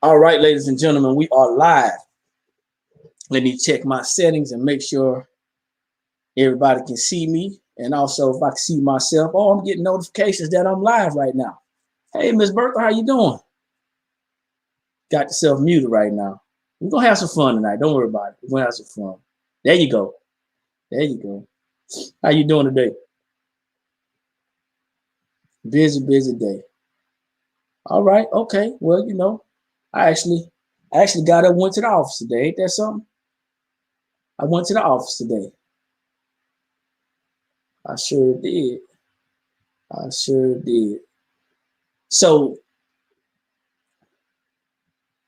All right, ladies and gentlemen, we are live. Let me check my settings and make sure everybody can see me. And also if I can see myself. Oh, I'm getting notifications that I'm live right now. Hey, Miss Bertha, how you doing? Got yourself muted right now. We're gonna have some fun tonight. Don't worry about it. We're gonna have some fun. There you go. There you go. How you doing today? Busy day. All right, okay. Well, I actually got up, went to the office today. Ain't that something? I went to the office today. I sure did. I sure did. So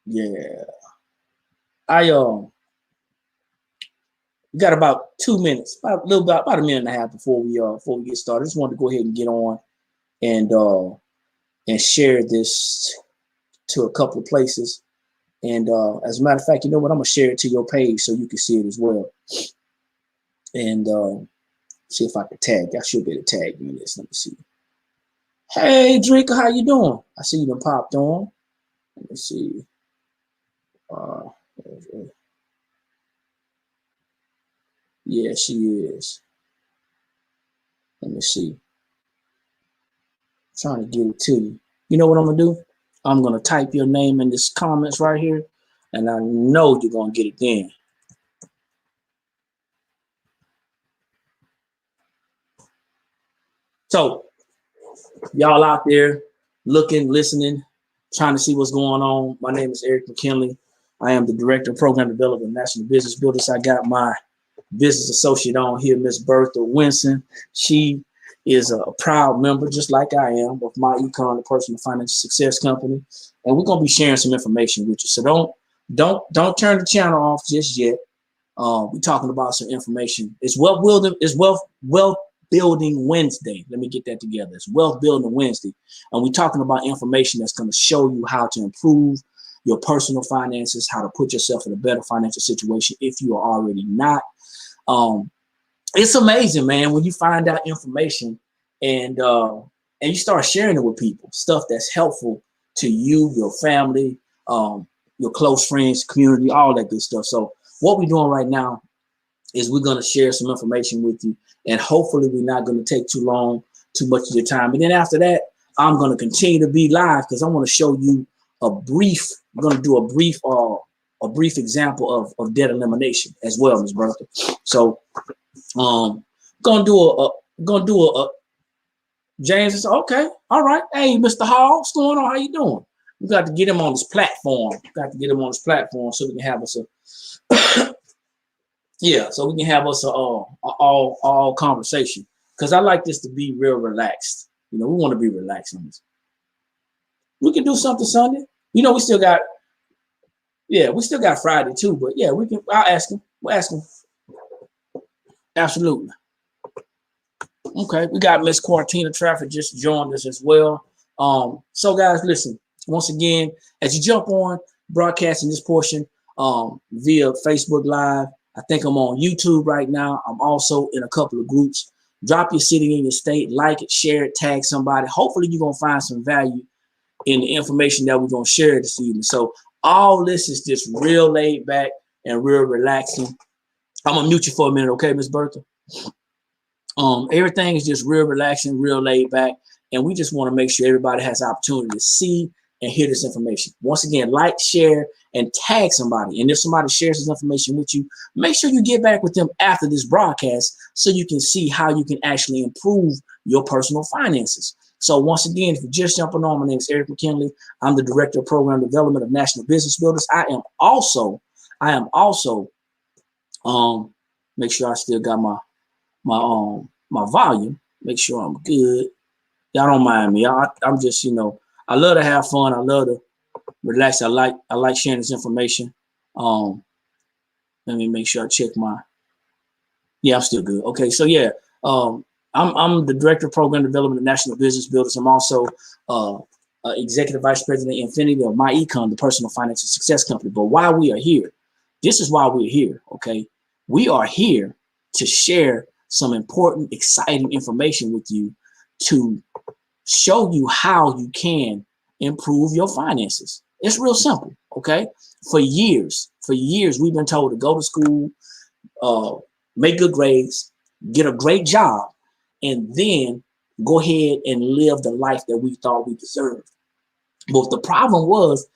yeah, I we got about 2 minutes, about a minute and a half before we get started. I just wanted to go ahead and get on and share this to a couple of places. And as a matter of fact, you know what? I'm gonna share it to your page so you can see it as well. And see if I can tag. I should be able to tag me in this. Let me see. Hey, Drinker, how you doing? I see you done popped on. Let me see. Uh, yeah, she is. Let me see. I'm trying to get it to you. You know what I'm gonna do? I'm gonna type your name in this comments right here, and I know you're gonna get it then. So, y'all out there looking, listening, trying to see what's going on. My name is Eric McKinley. I am the Director of Program Development, National Business Builders. I got my business associate on here, Miss Bertha Winston. She is a proud member, just like I am, of my econ, the personal financial success company. And we're gonna be sharing some information with you. So don't turn the channel off just yet. We're talking about some information. It's wealth building Wednesday. Let me get that together. It's wealth building Wednesday, and we're talking about information that's going to show you how to improve your personal finances, how to put yourself in a better financial situation if you are already not. It's amazing, man, when you find out information and you start sharing it with people, stuff that's helpful to you, your family, your close friends, community, all that good stuff. So what we're doing right now is we're going to share some information with you, and hopefully we're not going to take too much of your time. And then after that, I'm going to continue to be live because I want to show you I'm going to do a brief example of debt elimination as well, Ms. Bertha. So gonna do a James is okay, all right. Hey, Mr. Hall, what's going on? How you doing? We got to get him on this platform. So we can have us a so we can have us a all conversation. Because I like this to be real relaxed. We want to be relaxed on this. We can do something Sunday. We still got Friday too, but yeah, we can. I'll ask him. We'll ask him. Absolutely. Okay, we got Miss Quartina Traffic just joined us as well. So guys, listen, once again, as you jump on broadcasting this portion via Facebook Live, I think I'm on YouTube right now. I'm also in a couple of groups. Drop your city and your state, like it, share it, tag somebody. Hopefully you're gonna find some value in the information that we're gonna share this evening. So all this is just real laid back and real relaxing. I'm gonna mute you for a minute, okay, Miss Bertha? Everything is just real relaxing, real laid back, and we just want to make sure everybody has the opportunity to see and hear this information. Once again, like, share, and tag somebody. And if somebody shares this information with you, make sure you get back with them after this broadcast so you can see how you can actually improve your personal finances. So once again, if you're just jumping on, my name is Eric McKinley. I'm the Director of Program Development of National Business Builders. I am also, make sure I still got my volume, make sure I'm good. Y'all don't mind me. I'm just, I love to have fun. I love to relax. I like sharing this information. Let me make sure I check I'm still good. Okay, so yeah, I'm the Director of Program Development of National Business Builders. I'm also Executive Vice President Infinity of My Econ, the personal financial success company. But why we are here, this is why we're here, okay? We are here to share some important, exciting information with you to show you how you can improve your finances. It's real simple, okay? For years, we've been told to go to school, uh, make good grades, get a great job, and then go ahead and live the life that we thought we deserved. But the problem was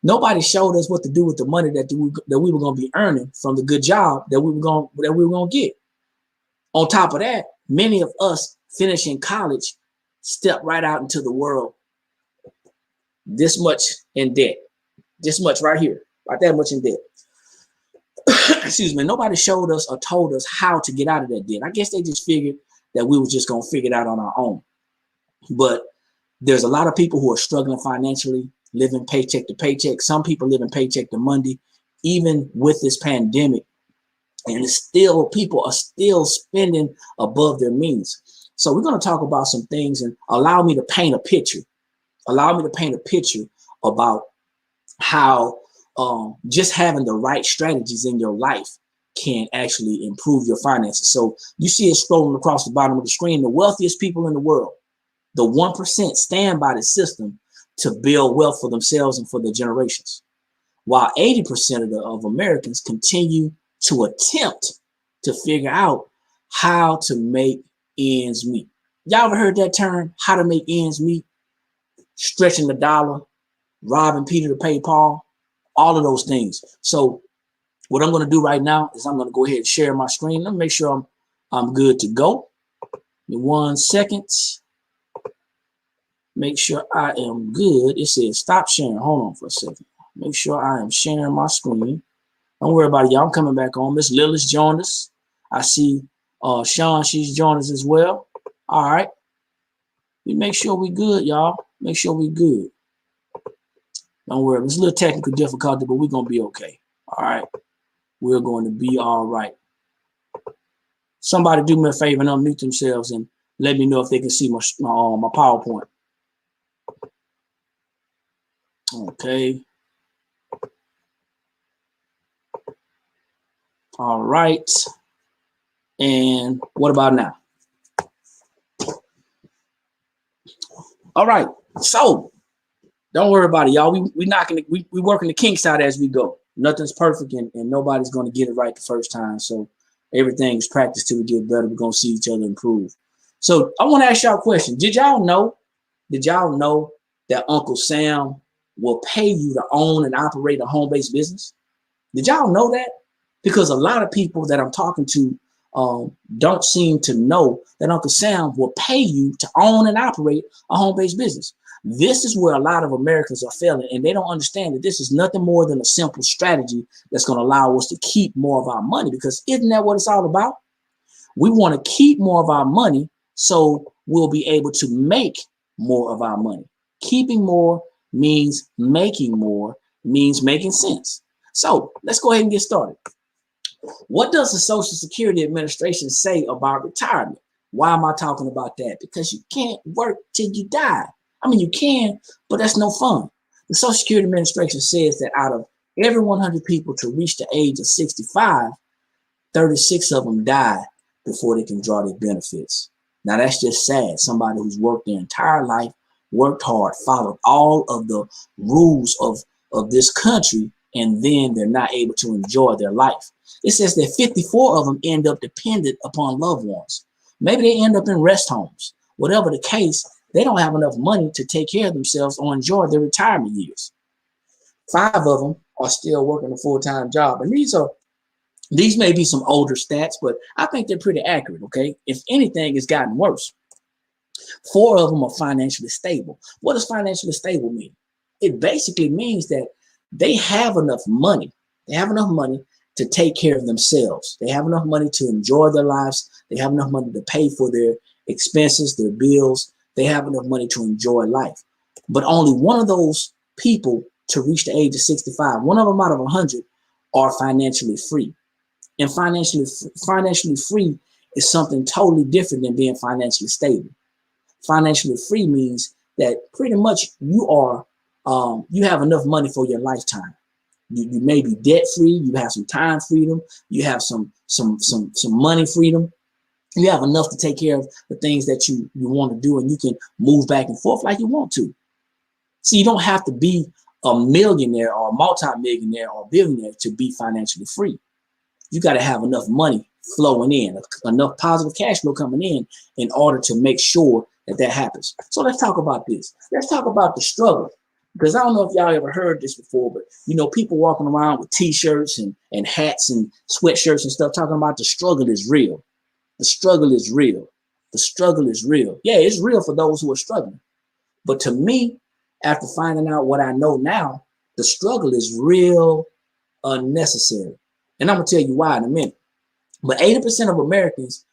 nobody showed us what to do with the money that we were going to be earning from the good job that we were going to get. On top of that, many of us finishing college step right out into the world this much in debt, this much right here, right that much in debt. Excuse me. Nobody showed us or told us how to get out of that debt. I guess they just figured that we were just going to figure it out on our own. But there's a lot of people who are struggling financially, living paycheck to paycheck. Some people living paycheck to Monday, even with this pandemic. And it's still, people are still spending above their means. So we're going to talk about some things and allow me to paint a picture. Allow me to paint a picture about how just having the right strategies in your life can actually improve your finances. So you see it scrolling across the bottom of the screen. The wealthiest people in the world, the 1%, stand by the system to build wealth for themselves and for their generations, while 80% of Americans continue to attempt to figure out how to make ends meet. Y'all ever heard that term, how to make ends meet? Stretching the dollar, robbing Peter to pay Paul, all of those things. So what I'm going to do right now is I'm going to go ahead and share my screen. Let me make sure I'm good to go. In 1 second. Make sure I am good. It says stop sharing. Hold on for a second. Make sure I am sharing my screen. Don't worry about it, y'all. I'm coming back on. Miss Lillis joined us. I see Sean, she's joined us as well. All right. We make sure we good, y'all. Make sure we good. Don't worry. It's a little technical difficulty, but we're going to be okay. All right. We're going to be all right. Somebody do me a favor and unmute themselves and let me know if they can see my PowerPoint. Okay. All right. And what about now? All right. So don't worry about it, y'all. We working the kinks out as we go. Nothing's perfect and nobody's going to get it right the first time. So everything's practice till we get better. We're going to see each other improve. So I want to ask y'all a question. Did y'all know that Uncle Sam will pay you to own and operate a home-based business? Did y'all know that? Because a lot of people that I'm talking to don't seem to know that Uncle Sam will pay you to own and operate a home-based business. This is where a lot of Americans are failing, and they don't understand that this is nothing more than a simple strategy that's going to allow us to keep more of our money, because isn't that what it's all about? We want to keep more of our money so we'll be able to make more of our money. Keeping more means making sense. So let's go ahead and get started. What does the Social Security Administration say about retirement? Why am I talking about that? Because you can't work till you die. I mean, you can, but that's no fun. The Social Security Administration says that out of every 100 people to reach the age of 65, 36 of them die before they can draw their benefits. Now, that's just sad. Somebody who's worked their entire life, worked hard, followed all of the rules of this country, and then they're not able to enjoy their life. It says that 54 of them end up dependent upon loved ones. Maybe they end up in rest homes. Whatever the case, they don't have enough money to take care of themselves or enjoy their retirement years. 5 of them are still working a full-time job. And these may be some older stats, but I think they're pretty accurate, okay? If anything, it's gotten worse. 4 of them are financially stable. What does financially stable mean? It basically means that they have enough money. They have enough money to take care of themselves. They have enough money to enjoy their lives. They have enough money to pay for their expenses, their bills. They have enough money to enjoy life. But only one of those people to reach the age of 65, one of them out of 100 are financially free. And financially free is something totally different than being financially stable. Financially free means that pretty much you have enough money for your lifetime. You may be debt free. You have some time freedom. You have some money freedom. You have enough to take care of the things that you want to do, and you can move back and forth like you want to. See, you don't have to be a millionaire or a multi-millionaire or billionaire to be financially free. You got to have enough money flowing in, enough positive cash flow coming in order to make sure that that happens. So let's talk about this. Let's talk about the struggle. Because I don't know if y'all ever heard this before, but you know, people walking around with t-shirts and hats and sweatshirts and stuff talking about the struggle is real. The struggle is real. The struggle is real. Yeah, it's real for those who are struggling. But to me, after finding out what I know now, the struggle is real unnecessary. And I'm going to tell you why in a minute. But 80% of Americans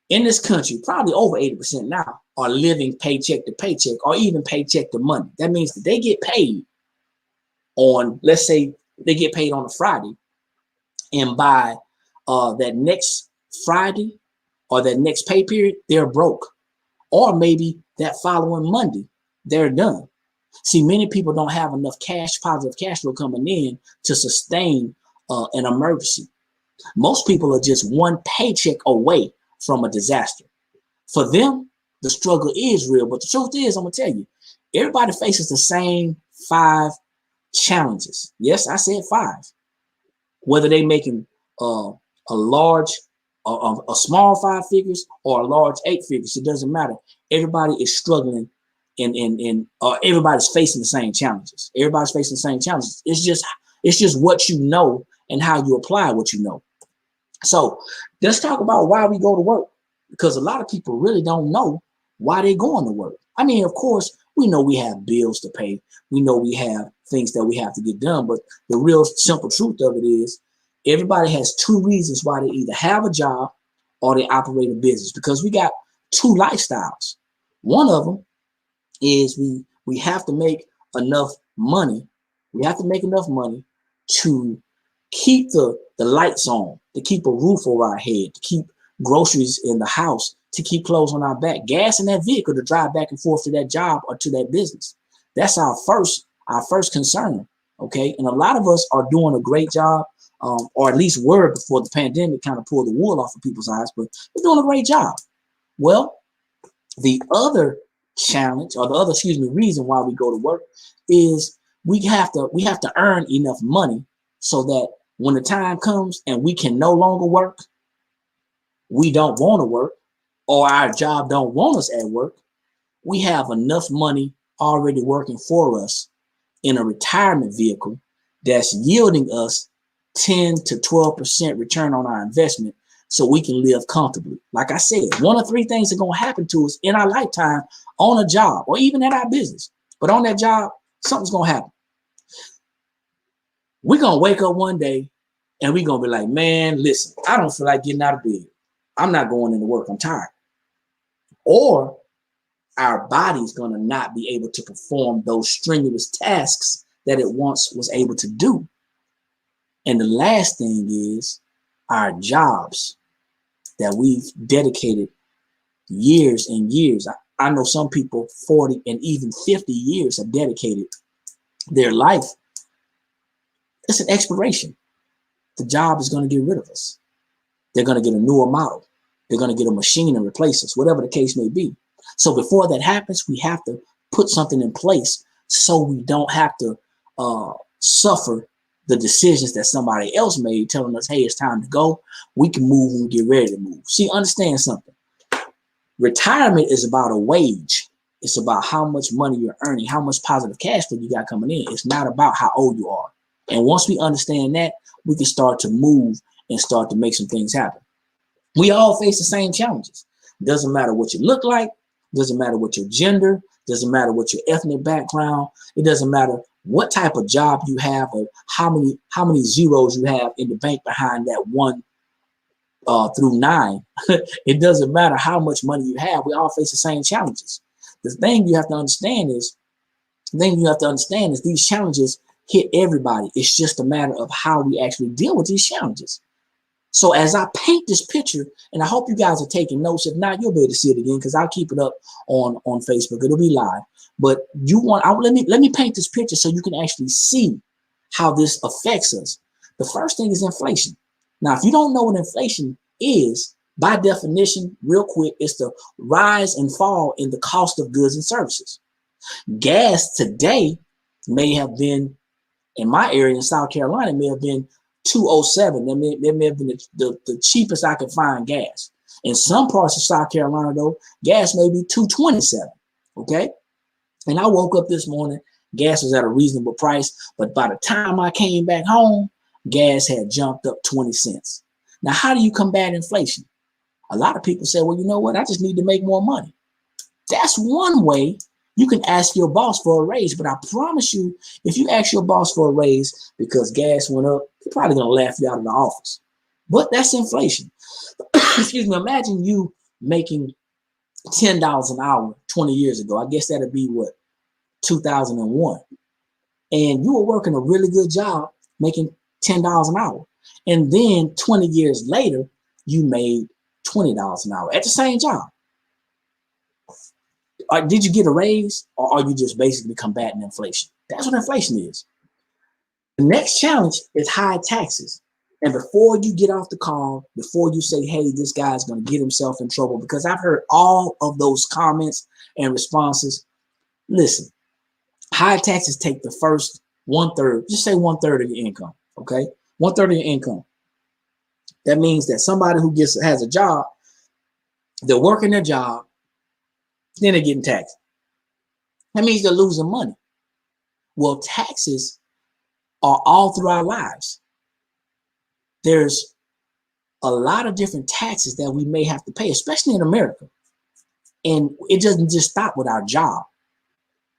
in this country, probably over 80% now, are living paycheck to paycheck or even paycheck to money. That means that they get paid on, let's say they get paid on a Friday, and by that next Friday or that next pay period, they're broke. Or maybe that following Monday, they're done. See, many people don't have enough positive cash flow coming in to sustain an emergency. Most people are just one paycheck away from a disaster. For them, the struggle is real, but the truth is, I'm gonna tell you, everybody faces the same 5 challenges. Yes, I said 5. Whether they making a large, a small 5 figures or a large 8 figures, it doesn't matter. Everybody is struggling, everybody's facing the same challenges. Everybody's facing the same challenges. It's just what you know and how you apply what you know. So let's talk about why we go to work, because a lot of people really don't know why they're going to work. I mean, of course, we know we have bills to pay. We know we have things that we have to get done. But the real simple truth of it is everybody has 2 reasons why they either have a job or they operate a business, because we got 2 lifestyles. One of them is we have to make enough money. We have to make enough money to keep the lights on, to keep a roof over our head, to keep groceries in the house, to keep clothes on our back, gas in that vehicle to drive back and forth to that job or to that business. That's our first concern. Okay. And a lot of us are doing a great job, or at least were before the pandemic kind of pulled the wool off of people's eyes, but we're doing a great job. Well, the other challenge, or the other, reason why we go to work is we have to earn enough money so that when the time comes and we can no longer work, we don't want to work, or our job don't want us at work, we have enough money already working for us in a retirement vehicle that's yielding us 10 to 12% return on our investment, so we can live comfortably. Like I said, 1 of 3 things are going to happen to us in our lifetime on a job or even at our business. But on that job, something's going to happen. We're going to wake up one day and we're going to be like, man, listen, I don't feel like getting out of bed. I'm not going into work. I'm tired. Or our body's going to not be able to perform those strenuous tasks that it once was able to do. And the last thing is our jobs that we've dedicated years and years. I know some people 40 and even 50 years have dedicated their life. It's an expiration. The job is going to get rid of us. They're going to get a newer model. They're going to get a machine and replace us, whatever the case may be. So before that happens, we have to put something in place so we don't have to suffer the decisions that somebody else made telling us, hey, it's time to go. We can move when we get ready to move. See, understand something. Retirement is about a wage. It's about how much money you're earning, how much positive cash flow you got coming in. It's not about how old you are. And once we understand that, we can start to move and start to make some things happen. We all face the same challenges. Doesn't matter what you look like. Doesn't matter what your gender. Doesn't matter what your ethnic background. It doesn't matter what type of job you have or how many zeros you have in the bank behind that 1 through 9. It doesn't matter how much money you have. We all face the same challenges. The thing you have to understand is these challenges hit everybody. It's just a matter of how we actually deal with these challenges. So as I paint this picture, and I hope you guys are taking notes. If not, you'll be able to see it again because I'll keep it up on Facebook. It'll be live. But let me paint this picture so you can actually see how this affects us. The first thing is inflation. Now, if you don't know what inflation is, by definition, real quick, it's the rise and fall in the cost of goods and services. Gas today may have been, in my area in South Carolina, may have been 207. That may have been the cheapest I could find gas. In some parts of South Carolina, though, gas may be 227. Okay. And I woke up this morning, gas was at a reasonable price, but by the time I came back home, gas had jumped up 20 cents. Now, how do you combat inflation? A lot of people say, well, you know what? I just need to make more money. That's one way. You can ask your boss for a raise, but I promise you, if you ask your boss for a raise because gas went up, they're probably going to laugh you out of the office. But that's inflation. Excuse me. Imagine you making $10 an hour 20 years ago. I guess that'd be what, 2001. And you were working a really good job making $10 an hour. And then 20 years later, you made $20 an hour at the same job. Did you get a raise, or are you just basically combating inflation? That's what inflation is. The next challenge is high taxes. And before you get off the call, before you say, hey, this guy's going to get himself in trouble, because I've heard all of those comments and responses. Listen, high taxes take the first 1/3, just say 1/3 of your income, okay? 1/3 of your income. That means that somebody who has a job, they're working their job, then they're getting taxed. That means they're losing money. Well, taxes are all through our lives. There's a lot of different taxes that we may have to pay, especially in America. And it doesn't just stop with our job.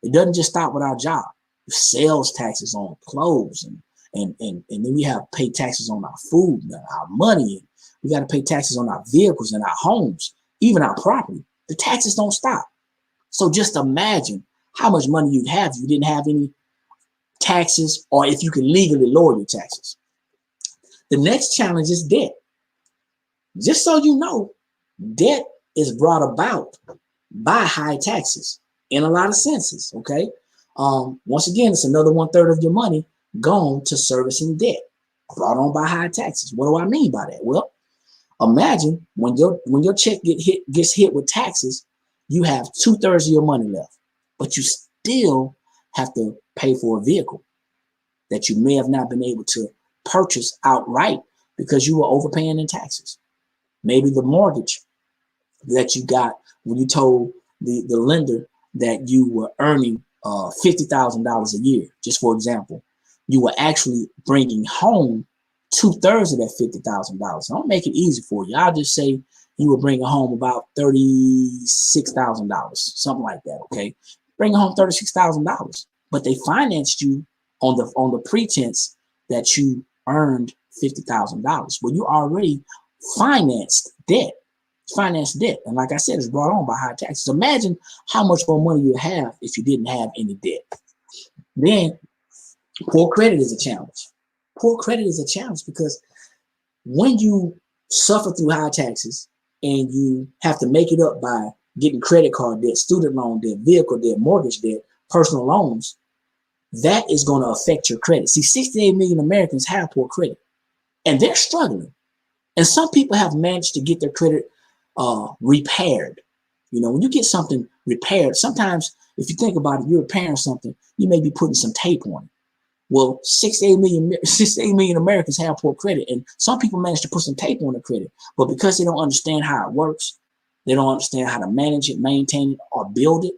It doesn't just stop with our job. Sales taxes on clothes, and then we have to pay taxes on our food, and our money. And we got to pay taxes on our vehicles and our homes, even our property. The taxes don't stop. So just imagine how much money you'd have if you didn't have any taxes, or if you can legally lower your taxes. The next challenge is debt. Just so you know, debt is brought about by high taxes in a lot of senses, okay? Once again, it's another 1/3 of your money gone to servicing debt, brought on by high taxes. What do I mean by that? Well, imagine when your check gets hit with taxes, you have 2/3 of your money left, but you still have to pay for a vehicle that you may have not been able to purchase outright because you were overpaying in taxes. Maybe the mortgage that you got when you told the lender that you were earning $50,000 a year, just for example, you were actually bringing home 2/3 of that $50,000. Don't make it easy for you. I'll just say you were bringing home about $36,000, something like that. Okay, bringing home $36,000, but they financed you on the pretense that you earned $50,000. Well, you already financed debt. And like I said, it's brought on by high taxes. Imagine how much more money you have if you didn't have any debt. Then poor credit is a challenge. Poor credit is a challenge because when you suffer through high taxes and you have to make it up by getting credit card debt, student loan debt, vehicle debt, mortgage debt, personal loans, that is going to affect your credit. See, 68 million Americans have poor credit and they're struggling. And some people have managed to get their credit repaired. You know, when you get something repaired, sometimes if you think about it, you're repairing something, you may be putting some tape on it. Well, 68 million Americans have poor credit, and some people manage to put some tape on their credit, but because they don't understand how it works, they don't understand how to manage it, maintain it, or build it,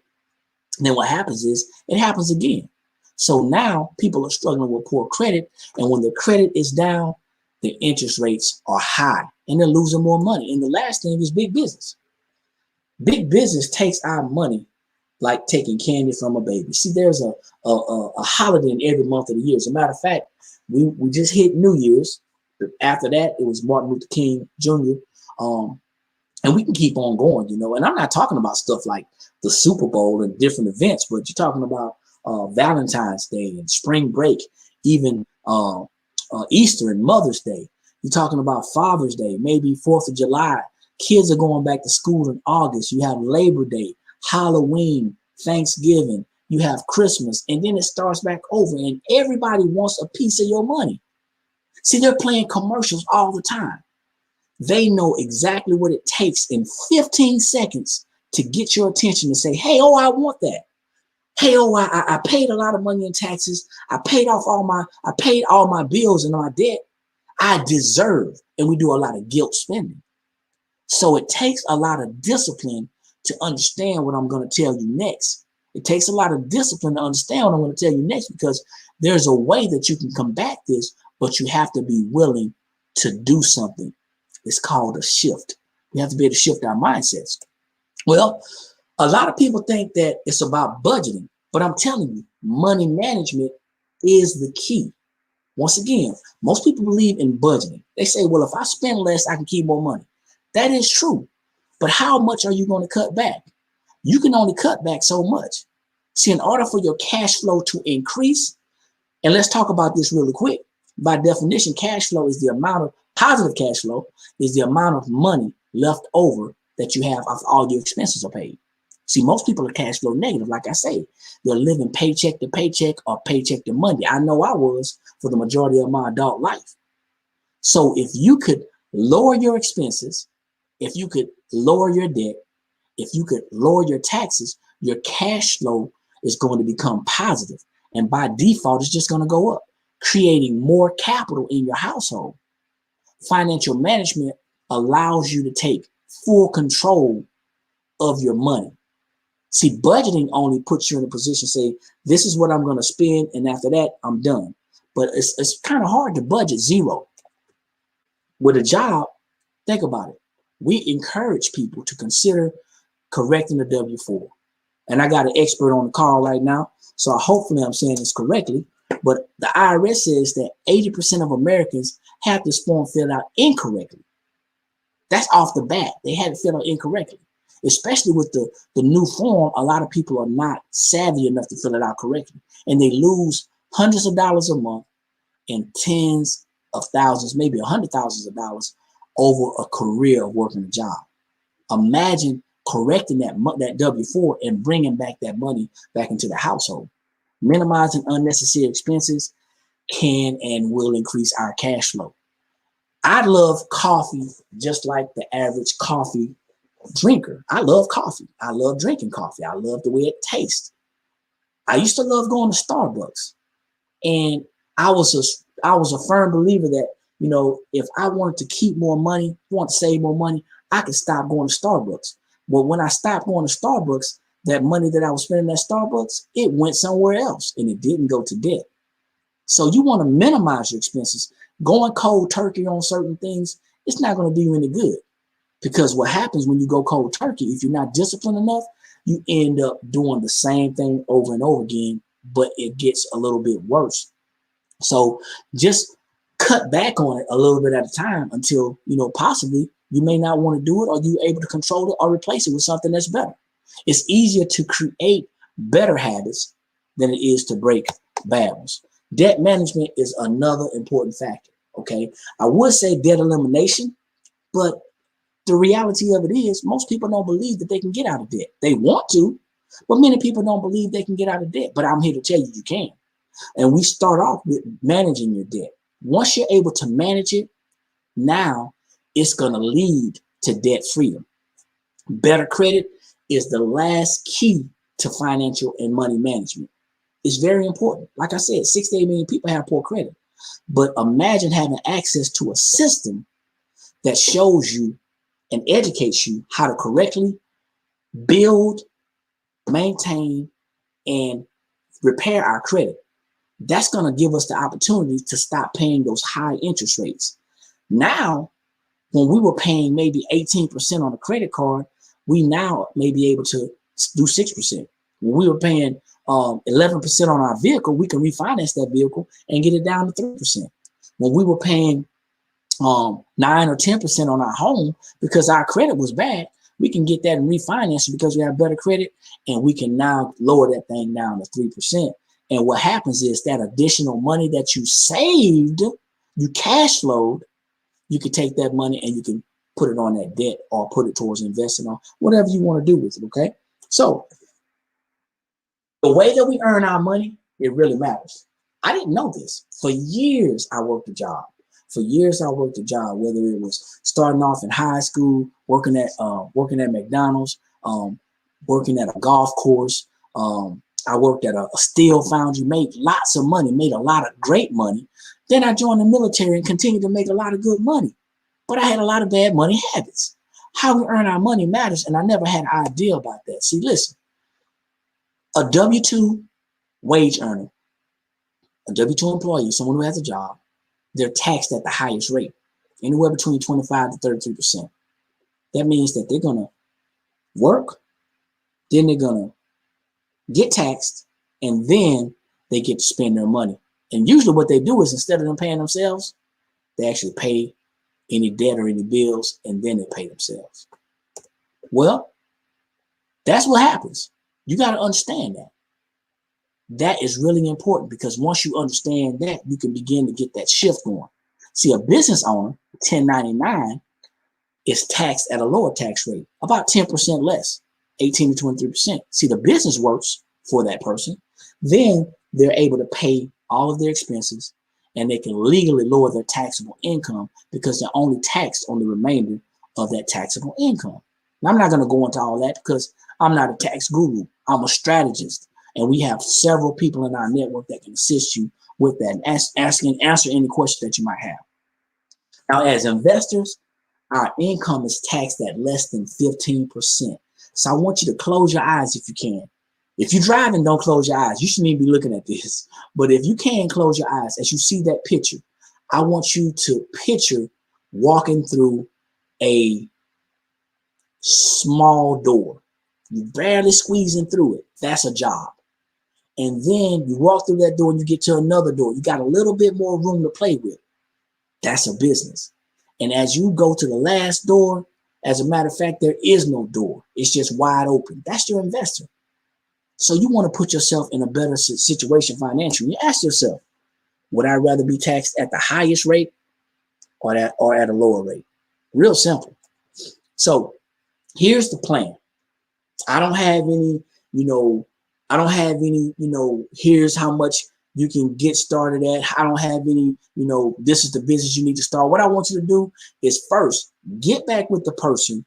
then what happens is it happens again. So now people are struggling with poor credit, and when the credit is down, the interest rates are high and they're losing more money. And the last thing is big business. Big business takes our money like taking candy from a baby. See, there's a holiday in every month of the year. As a matter of fact, we just hit New Year's. After that, it was Martin Luther King Jr. And we can keep on going, you know. And I'm not talking about stuff like the Super Bowl and different events, but you're talking about Valentine's Day and spring break, even Easter and Mother's Day. You're talking about Father's Day, maybe 4th of July. Kids are going back to school in August. You have Labor Day, Halloween, Thanksgiving. You have Christmas, and then it starts back over, and everybody wants a piece of your money. See, they're playing commercials all the time. They know exactly what it takes in 15 seconds to get your attention to say, hey, oh, I want that. Hey, oh, I paid a lot of money in taxes. I paid all my bills and my debt. I deserve, and we do a lot of guilt spending. So it takes a lot of discipline to understand what I'm going to tell you next. It takes a lot of discipline to understand what I'm going to tell you next, because there's a way that you can combat this, but you have to be willing to do something. It's called a shift. We have to be able to shift our mindsets. Well, a lot of people think that it's about budgeting, but I'm telling you, money management is the key. Once again, most people believe in budgeting. They say, well, if I spend less, I can keep more money. That is true. But how much are you going to cut back? You can only cut back so much. See, in order for your cash flow to increase, and let's talk about this really quick. By definition, cash flow is the amount of positive cash flow is the amount of money left over that you have after all your expenses are paid. See, most people are cash flow negative. Like I say, they're living paycheck to paycheck or paycheck to Monday. I know I was for the majority of my adult life. So if you could lower your expenses, if you could lower your debt, if you could lower your taxes, your cash flow is going to become positive. And by default, it's just going to go up, creating more capital in your household. Financial management allows you to take full control of your money. See, budgeting only puts you in a position to say, this is what I'm going to spend, and after that, I'm done. But it's kind of hard to budget zero. With a job, think about it. We encourage people to consider correcting the W-4. And I got an expert on the call right now, so hopefully I'm saying this correctly. But the IRS says that 80% of Americans have this form filled out incorrectly. That's off the bat. They had it filled out incorrectly. Especially with the new form, a lot of people are not savvy enough to fill it out correctly. And they lose hundreds of dollars a month and tens of thousands, maybe hundred thousands of dollars over a career of working a job. Imagine correcting that W-4 and bringing back that money back into the household. Minimizing unnecessary expenses can and will increase our cash flow. I love coffee just like the average coffee drinker. I love coffee. I love drinking coffee. I love the way it tastes. I used to love going to Starbucks, and I was a firm believer that, you know, if I wanted to keep more money, want to save more money, I could stop going to Starbucks. But when I stopped going to Starbucks, that money that I was spending at Starbucks, it went somewhere else, and it didn't go to debt. So you want to minimize your expenses. Going cold turkey on certain things, it's not going to do you any good. Because what happens when you go cold turkey, if you're not disciplined enough, you end up doing the same thing over and over again, but it gets a little bit worse. So just cut back on it a little bit at a time until, you know, possibly you may not want to do it, or you're able to control it or replace it with something that's better. It's easier to create better habits than it is to break bad ones. Debt management is another important factor. Okay. I would say debt elimination, but the reality of it is most people don't believe that they can get out of debt. They want to, but many people don't believe they can get out of debt. But I'm here to tell you, you can. And we start off with managing your debt. Once you're able to manage it, now it's going to lead to debt freedom. Better credit is the last key to financial and money management. It's very important. Like I said, 68 million people have poor credit. But imagine having access to a system that shows you and educates you how to correctly build, maintain, and repair our credit. That's going to give us the opportunity to stop paying those high interest rates. Now, when we were paying maybe 18% on a credit card, we now may be able to do 6%. When we were paying 11% on our vehicle, we can refinance that vehicle and get it down to 3%. When we were paying 9 or 10% on our home because our credit was bad, we can get that and refinance it because we have better credit, and we can now lower that thing down to 3%. And what happens is that additional money that you saved, you cash flowed, you can take that money and you can put it on that debt or put it towards investing on whatever you want to do with it. Okay. So the way that we earn our money, it really matters. I didn't know this. For years, I worked a job. For years, I worked a job, whether it was starting off in high school, working at McDonald's, working at a golf course, I worked at a steel foundry, made lots of money, made a lot of great money. Then I joined the military and continued to make a lot of good money. But I had a lot of bad money habits. How we earn our money matters, and I never had an idea about that. See, listen, a W-2 wage earner, a W-2 employee, someone who has a job, they're taxed at the highest rate, anywhere between 25 to 33%. That means that they're going to work, then they're going to get taxed, and then they get to spend their money. And usually what they do is instead of them paying themselves, they actually pay any debt or any bills, and then they pay themselves. Well, that's what happens. You got to understand that. That is really important because once you understand that, you can begin to get that shift going. See, a business owner, 1099, is taxed at a lower tax rate, about 10% less, 18 to 23%. See, the business works for that person. Then they're able to pay all of their expenses and they can legally lower their taxable income because they're only taxed on the remainder of that taxable income. Now, I'm not going to go into all that because I'm not a tax guru. I'm a strategist. And we have several people in our network that can assist you with that and answer any questions that you might have. Now, as investors, our income is taxed at less than 15%. So I want you to close your eyes if you can. If you're driving, don't close your eyes. You shouldn't even be looking at this. But if you can close your eyes, as you see that picture, I want you to picture walking through a small door. You're barely squeezing through it. That's a job. And then you walk through that door and you get to another door. You got a little bit more room to play with. That's a business. And as you go to the last door, as a matter of fact, there is no door. It's just wide open. That's your investor. So you want to put yourself in a better situation financially. You ask yourself, would I rather be taxed at the highest rate or at a lower rate? Real simple. So here's the plan. I don't have any, here's how much you can get started at. I don't have any, this is the business you need to start. What I want you to do is first get back with the person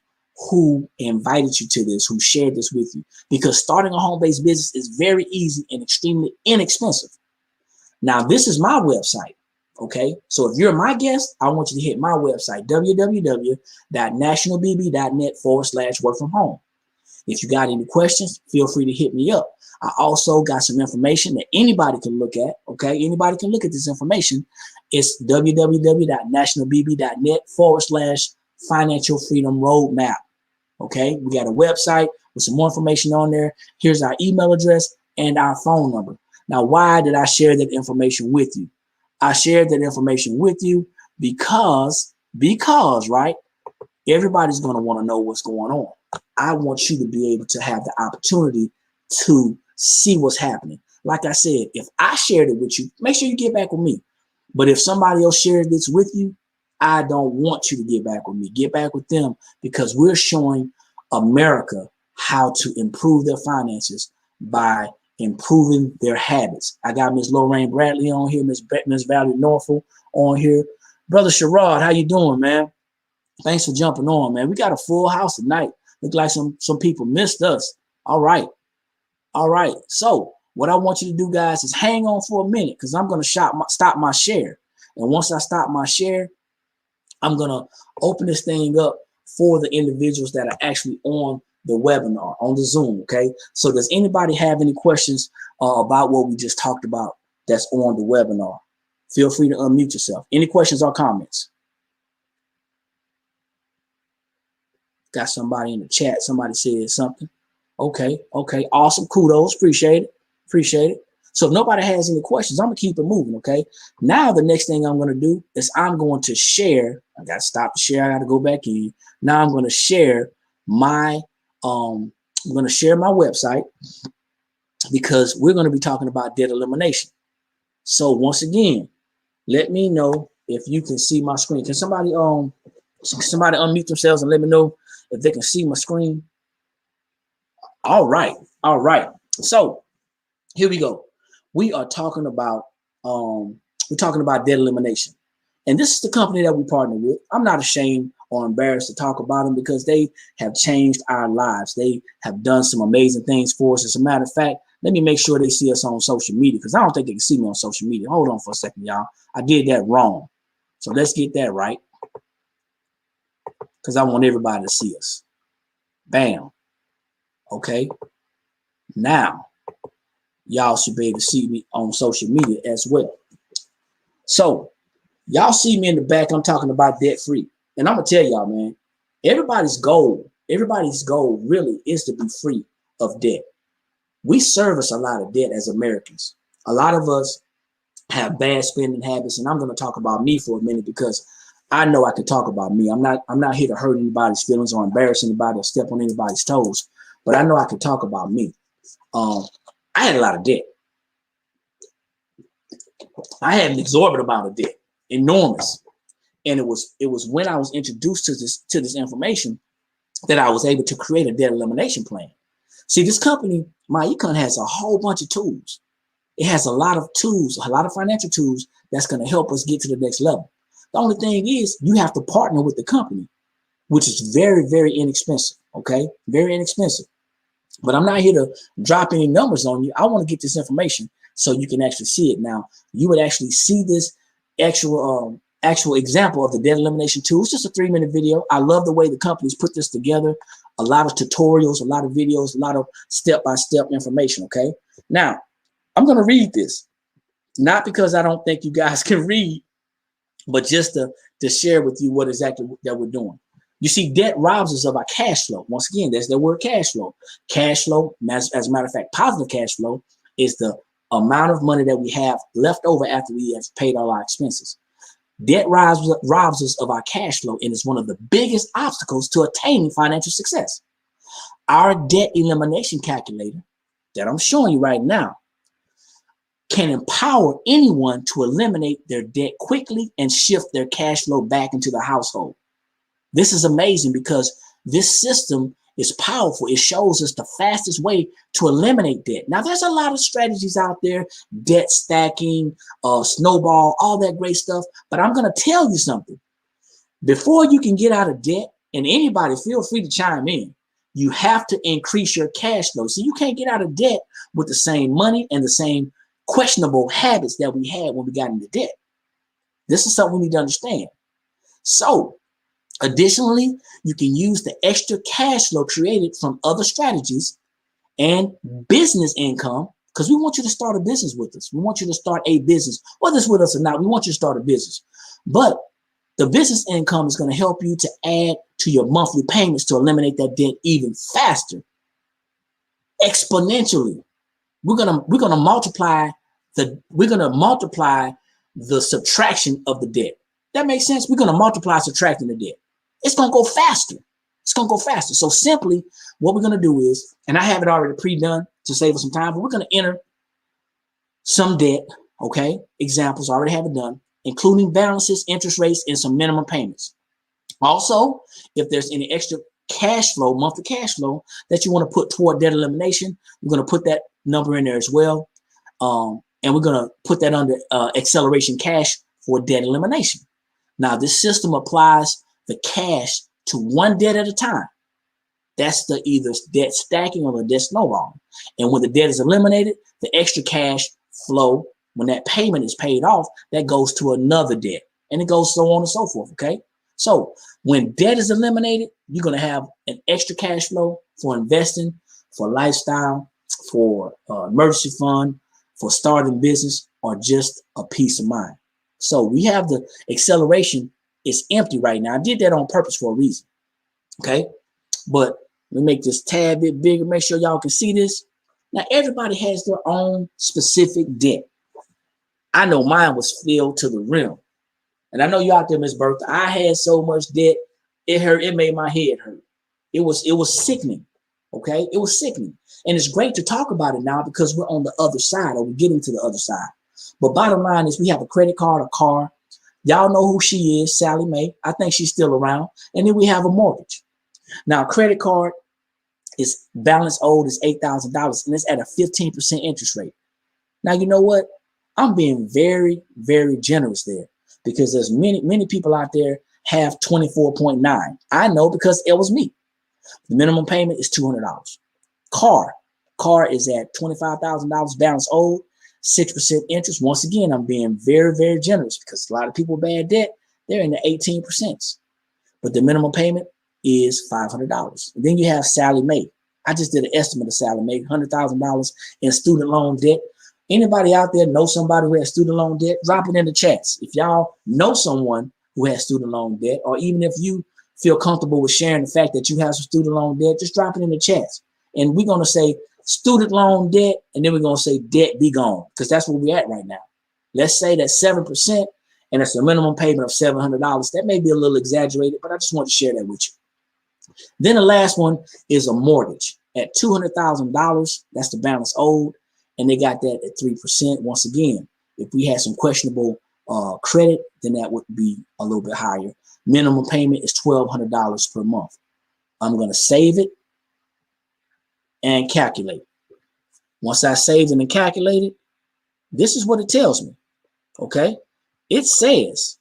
who invited you to this, who shared this with you, because starting a home-based business is very easy and extremely inexpensive. Now, this is my website. Okay, so if you're my guest, I want you to hit my website, www.nationalbb.net/work-from-home. If you got any questions, feel free to hit me up. I also got some information that anybody can look at. Okay, anybody can look at this information. It's www.nationalbb.net/financial freedom roadmap. Okay, we got a website with some more information on there. Here's our email address and our phone number. Now, why did I share that information with you? I shared that information with you because, right, everybody's going to want to know what's going on. I want you to be able to have the opportunity to see what's happening. Like I said, if I shared it with you, make sure you get back with me. But if somebody else shared this with you, I don't want you to get back with me. Get back with them because we're showing America how to improve their finances by improving their habits. I got Miss Lorraine Bradley on here, Miss Valerie Norfolk on here. Brother Sherrod, how you doing, man? Thanks for jumping on, man. We got a full house tonight. Look like some people missed us. All right. So what I want you to do, guys, is hang on for a minute because I'm going to stop my share. And once I stop my share, I'm going to open this thing up for the individuals that are actually on the webinar, on the Zoom, okay? So does anybody have any questions about what we just talked about that's on the webinar? Feel free to unmute yourself. Any questions or comments? Got somebody in the chat. Somebody said something. Okay. Awesome. Kudos. Appreciate it. So if nobody has any questions, I'm going to keep it moving, okay? Now the next thing I'm going to do is I'm going to share. I got to stop the share. I got to go back in. Now I'm going to share my website because we're going to be talking about debt elimination. So once again, let me know if you can see my screen. Can somebody unmute themselves and let me know if they can see my screen? All right. So here we go. We are talking about debt elimination. And this is the company that we partner with. I'm not ashamed or embarrassed to talk about them because they have changed our lives. They have done some amazing things for us. As a matter of fact, Let me make sure they see us on social media, because I don't think they can see me on social media. Hold on for a second, y'all. I did that wrong. So let's get that right, because I want everybody to see us. Bam. Okay. Now, y'all should be able to see me on social media as well. So, y'all see me in the back. I'm talking about debt free. And I'm going to tell y'all, man, everybody's goal really is to be free of debt. We service a lot of debt as Americans. A lot of us have bad spending habits, and I'm going to talk about me for a minute, because I know I can talk about me. I'm not here to hurt anybody's feelings or embarrass anybody or step on anybody's toes, but I know I can talk about me. I had a lot of debt. I had an exorbitant amount of debt, enormous. And it was when I was introduced to this information that I was able to create a debt elimination plan. See, this company, MyEcon, has a whole bunch of tools. It has a lot of tools, a lot of financial tools that's going to help us get to the next level. The only thing is, you have to partner with the company, which is very, very inexpensive. Okay, very inexpensive. But I'm not here to drop any numbers on you. I want to get this information so you can actually see it. Now, you would actually see this actual example of the debt elimination tool. It's just a 3-minute video. I love the way the companies put this together. A lot of tutorials, a lot of videos, a lot of step-by-step information. Okay. Now, I'm going to read this, not because I don't think you guys can read, but just to share with you what exactly that we're doing. You see, debt robs us of our cash flow. Once again, there's the word cash flow. Cash flow, as a matter of fact, positive cash flow is the amount of money that we have left over after we have paid all our expenses. Debt robs us of our cash flow, and is one of the biggest obstacles to attaining financial success. Our debt elimination calculator that I'm showing you right now can empower anyone to eliminate their debt quickly and shift their cash flow back into the household. This is amazing because this system is powerful. It shows us the fastest way to eliminate debt. Now, there's a lot of strategies out there, debt stacking, snowball, all that great stuff. But I'm going to tell you something. Before you can get out of debt, and anybody feel free to chime in, you have to increase your cash flow. So you can't get out of debt with the same money and the same questionable habits that we had when we got into debt. This is something we need to understand. So, additionally, you can use the extra cash flow created from other strategies and business income, because we want you to start a business with us. We want you to start a business, whether it's with us or not. We want you to start a business. But the business income is going to help you to add to your monthly payments to eliminate that debt even faster, exponentially. We're gonna multiply the subtraction of the debt. That makes sense. We're gonna multiply subtracting the debt. It's gonna go faster. It's gonna go faster. So simply, what we're gonna do is, and I have it already pre-done to save us some time, but we're gonna enter some debt. Okay, examples. I already have it done, including balances, interest rates, and some minimum payments. Also, if there's any extra cash flow, monthly cash flow that you want to put toward debt elimination, we're going to put that number in there as well. And we're going to put that under acceleration cash for debt elimination. Now, this system applies the cash to one debt at a time. That's the either debt stacking or the debt snowballing. And when the debt is eliminated, the extra cash flow, when that payment is paid off, that goes to another debt. And it goes so on and so forth, okay? So when debt is eliminated, you're going to have an extra cash flow for investing, for lifestyle, for emergency fund, for starting business, or just a peace of mind. So we have the acceleration. It's empty right now. I did that on purpose for a reason, okay? But let me make this tad bit bigger. Make sure y'all can see this. Now, everybody has their own specific debt. I know mine was filled to the rim. And I know you out there, Miss Bertha. I had so much debt, it hurt. It made my head hurt. It was sickening. Okay, it was sickening. And it's great to talk about it now because we're on the other side, or we're getting to the other side. But bottom line is, we have a credit card, a car. Y'all know who she is, Sally Mae. I think she's still around. And then we have a mortgage. Now, credit card is balance owed is $8,000, and it's at a 15% interest rate. Now, you know what? I'm being very, very generous there, because there's many people out there have 24.9. I know because it was me. The minimum payment is $200. Car car is at $25,000 balance owed, 6% interest. Once again, I'm being very, very generous because a lot of people with bad debt, they're in the 18%. But the minimum payment is $500. And then you have Sally Mae. I just did an estimate of Sally Mae, $100,000 in student loan debt. Anybody out there know somebody who has student loan debt? Drop it in the chats. If y'all know someone who has student loan debt, or even if you feel comfortable with sharing the fact that you have some student loan debt, just drop it in the chats. And we're going to say student loan debt, and then we're going to say debt be gone, because that's where we're at right now. Let's say that 7%, and it's a minimum payment of $700. That may be a little exaggerated, but I just want to share that with you. Then the last one is a mortgage at $200,000. That's the balance owed, and they got that at 3%. Once again, if we had some questionable credit, then that would be a little bit higher. Minimum payment is $1,200 per month. I'm going to save it and calculate. Once I saved it and calculated, this is what it tells me. Okay, it says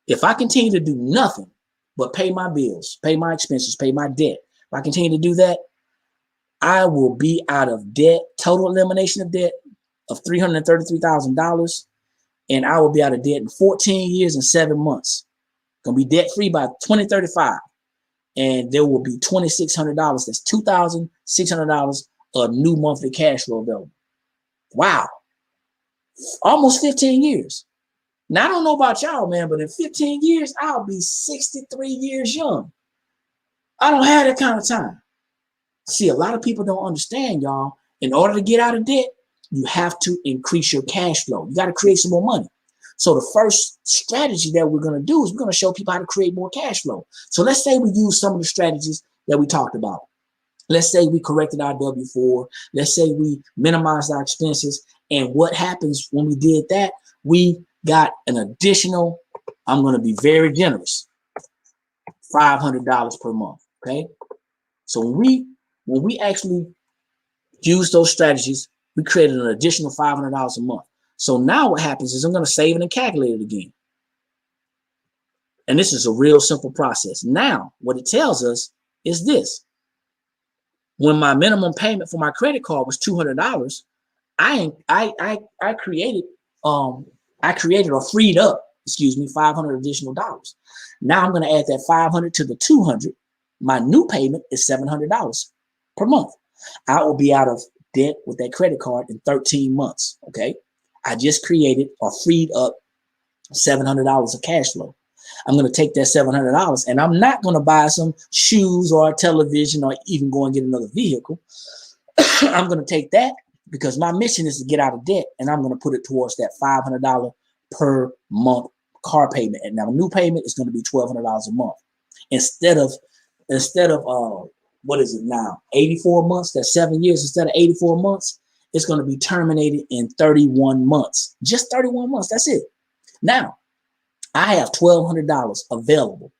if I continue to do nothing but pay my bills, pay my expenses, pay my debt, if I continue to do that, I will be out of debt, total elimination of debt of $333,000, and I will be out of debt in 14 years and 7 months. Gonna be debt free by 2035, and there will be $2,600. That's $2,600 of new monthly cash flow available. Wow, almost 15 years. Now, I don't know about y'all, man, but in 15 years, I'll be 63 years young. I don't have that kind of time. See, a lot of people don't understand, y'all. In order to get out of debt, you have to increase your cash flow. You got to create some more money. So the first strategy that we're going to do is we're going to show people how to create more cash flow. So let's say we use some of the strategies that we talked about. Let's say we corrected our W-4. Let's say we minimized our expenses. And what happens when we did that? We got an additional, I'm going to be very generous, $500 per month. Okay. So when we actually use those strategies, we created an additional $500 a month. So now what happens is I'm going to save it and calculate it again. And this is a real simple process. Now, what it tells us is this. When my minimum payment for my credit card was $200, I created or freed up, $500 additional dollars. Now I'm going to add that 500 to the 200. My new payment is $700 per month. I will be out of debt with that credit card in 13 months. Okay. I just created or freed up $700 of cash flow. I'm going to take that $700 and I'm not going to buy some shoes or a television or even go and get another vehicle. I'm going to take that because my mission is to get out of debt, and I'm going to put it towards that $500 per month car payment. And now new payment is going to be $1,200 a month instead of what is it now? 84 months. That's 7 years instead of 84 months. It's going to be terminated in 31 months. Just 31 months. That's it. Now, I have $1,200 available.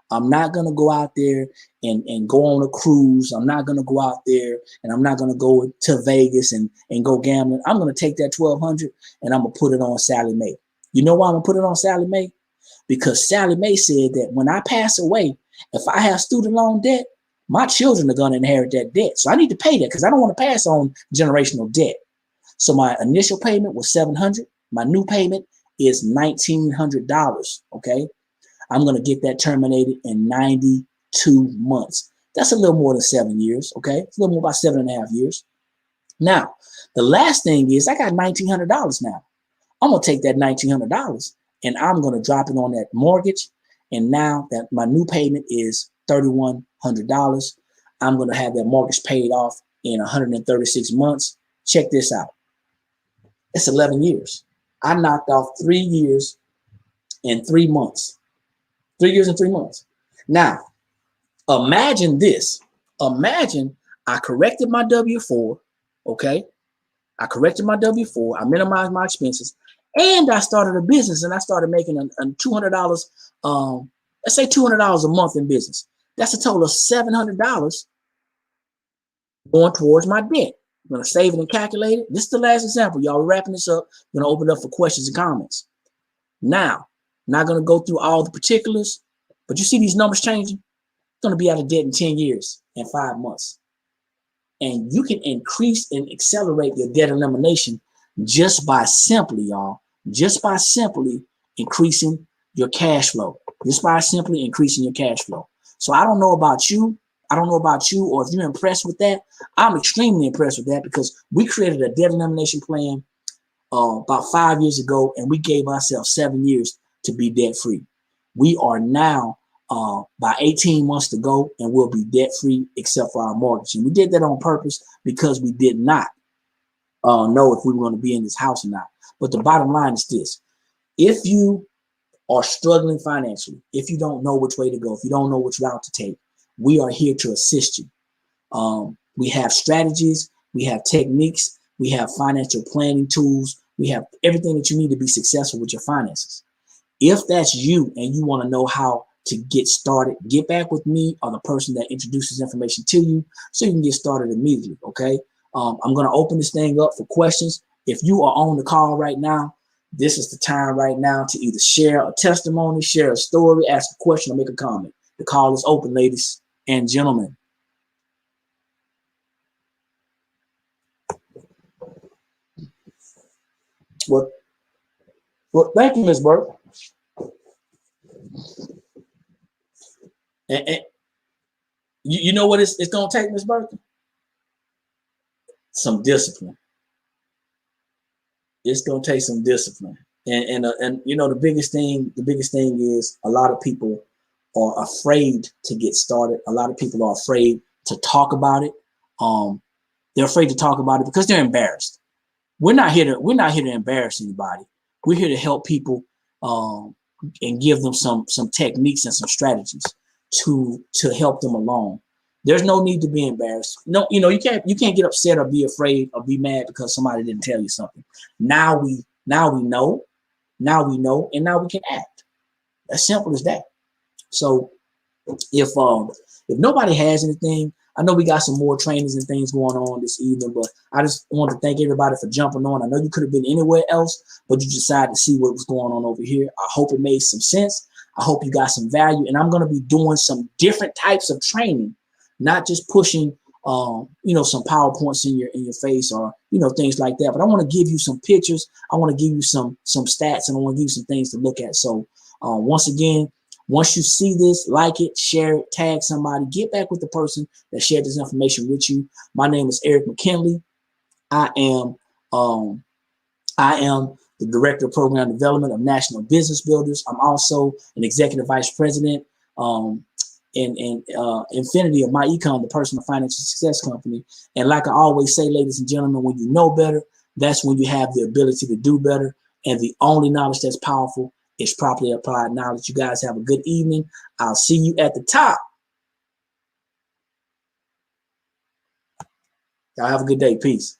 I'm not going to go out there and go on a cruise. I'm not going to go out there and I'm not going to go to Vegas and go gambling. I'm going to take that $1,200 and I'm going to put it on Sally Mae. You know why I'm going to put it on Sally Mae? Because Sally Mae said that when I pass away, if I have student loan debt, my children are going to inherit that debt. So I need to pay that because I don't want to pass on generational debt. So my initial payment was $700. My new payment is $1,900. Okay. I'm going to get that terminated in 92 months. That's a little more than 7 years. Okay. It's a little more about 7.5 years. Now, the last thing is I got $1,900 now. I'm going to take that $1,900 and I'm going to drop it on that mortgage. And now that my new payment is $3,100, I'm going to have that mortgage paid off in 136 months. Check this out. It's 11 years. I knocked off 3 years and 3 months. 3 years and 3 months. Now, imagine this. Imagine I corrected my W-4, okay? I corrected my W-4. I minimized my expenses, and I started a business, and I started making a $200, let's say $200 a month in business. That's a total of $700 going towards my debt. I'm going to save it and calculate it. This is the last example, y'all. We're wrapping this up. I'm going to open it up for questions and comments. Now, not going to go through all the particulars, but you see these numbers changing? I'm going to be out of debt in 10 years and 5 months. And you can increase and accelerate your debt elimination just by simply, y'all, just by simply increasing your cash flow. Just by simply increasing your cash flow. So I don't know about you. I don't know about you, or if you're impressed with that. I'm extremely impressed with that because we created a debt elimination plan about 5 years ago, and we gave ourselves 7 years to be debt free. We are now by 18 months to go, and we'll be debt free except for our mortgage. And we did that on purpose because we did not know if we were going to be in this house or not. But the bottom line is this: if you are struggling financially, if you don't know which way to go, if you don't know which route to take, we are here to assist you. We have strategies, we have techniques, we have financial planning tools, we have everything that you need to be successful with your finances. If that's you and you want to know how to get started, get back with me or the person that introduces information to you so you can get started immediately, okay? I'm going to open this thing up for questions. If you are on the call right now, this is the time right now to either share a testimony, share a story, ask a question, or make a comment. The call is open, ladies and gentlemen. Well, thank you, Ms. Burke. And you know what it's going to take, Ms. Burke? Some discipline. It's going to take some discipline. And you know, the biggest thing is a lot of people are afraid to get started. A lot of people are afraid to talk about it. They're afraid to talk about it because they're embarrassed. We're not here to embarrass anybody. We're here to help people and give them some techniques and some strategies to help them along. There's no need to be embarrassed. No, you know, you can't get upset or be afraid or be mad because somebody didn't tell you something. Now we know, and now we can act. As simple as that. So if nobody has anything, I know we got some more trainings and things going on this evening, but I just want to thank everybody for jumping on. I know you could have been anywhere else, but you decided to see what was going on over here. I hope it made some sense. I hope you got some value, and I'm going to be doing some different types of training, not just pushing you know, some PowerPoints in your face or, you know, things like that. But I want to give you some pictures. I want to give you some stats, and I want to give you some things to look at. So once again, once you see this, like it, share it, tag somebody, get back with the person that shared this information with you. My name is Eric McKinley. I am the Director of Program Development of National Business Builders. I'm also an Executive Vice President in Infinity of My Econ, the personal financial success company. And like I always say, ladies and gentlemen, when you know better, that's when you have the ability to do better. And the only knowledge that's powerful is properly applied knowledge. You guys have a good evening. I'll see you at the top. Y'all have a good day. Peace.